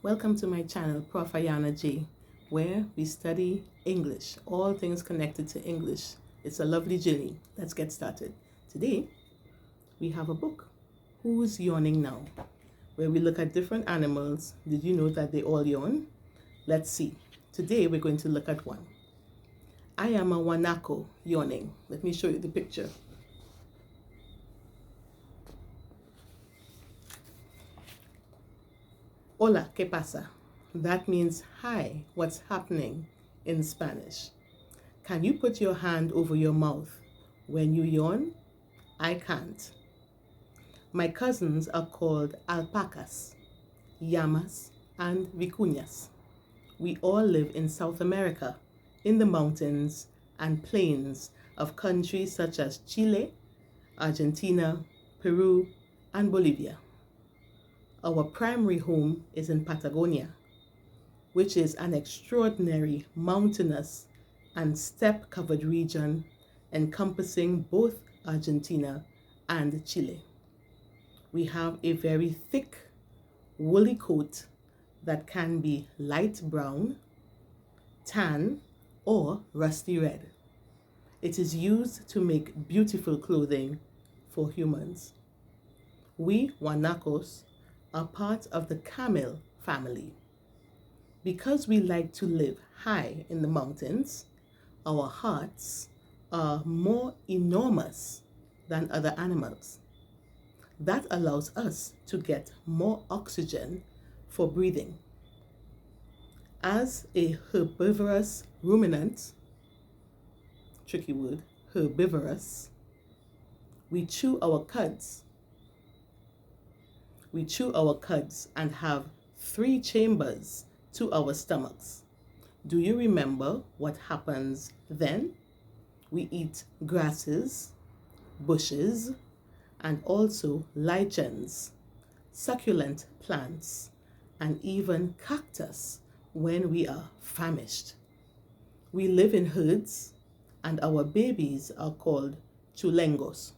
Welcome to my channel, Prof. Ayana J, where we study English, all things connected to English. It's a lovely journey. Let's get started. Today, we have a book, Who's Yawning Now? Where we look at different animals. Did you know that they all yawn? Let's see. Today, we're going to look at one. I am a Guanaco yawning. Let me show you the picture. Hola, ¿qué pasa? That means hi, what's happening in Spanish. Can you put your hand over your mouth when you yawn? I can't. My cousins are called alpacas, llamas, and vicuñas. We all live in South America, in the mountains and plains of countries such as Chile, Argentina, Peru, and Bolivia. Our primary home is in Patagonia, which is an extraordinary mountainous and steppe-covered region encompassing both Argentina and Chile. We have a very thick, woolly coat that can be light brown, tan, or rusty red. It is used to make beautiful clothing for humans. We Guanacos are part of the camel family. Because we like to live high in the mountains, our hearts are more enormous than other animals. That allows us to get more oxygen for breathing. As a herbivorous ruminant, tricky word, herbivorous, we chew our cuds and have 3 chambers to our stomachs. Do you remember what happens then? We eat grasses, bushes, and also lichens, succulent plants, and even cactus when we are famished. We live in herds, and our babies are called chulengos.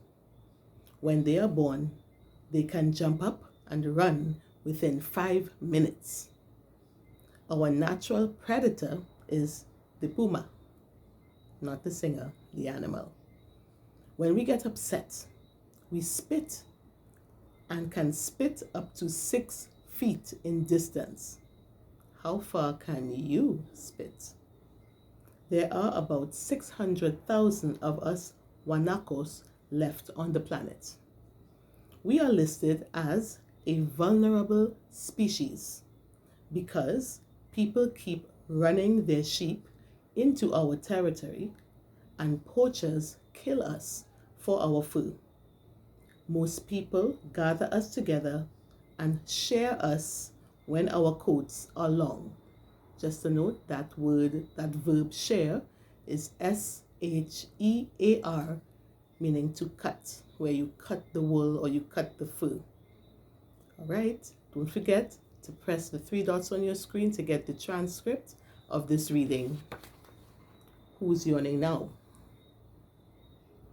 When they are born, they can jump up and run within 5 minutes. Our natural predator is the puma, not the singer, the animal. When we get upset, we spit and can spit up to 6 feet in distance. How far can you spit? There are about 600,000 of us Guanacos left on the planet. We are listed as a vulnerable species because people keep running their sheep into our territory and poachers kill us for our food. Most people gather us together and share us when our coats are long. Just a note, that verb share is S-H-E-A-R, meaning to cut, where you cut the wool or you cut the fur. All right, don't forget to press the 3 dots on your screen to get the transcript of this reading. Who's yawning now?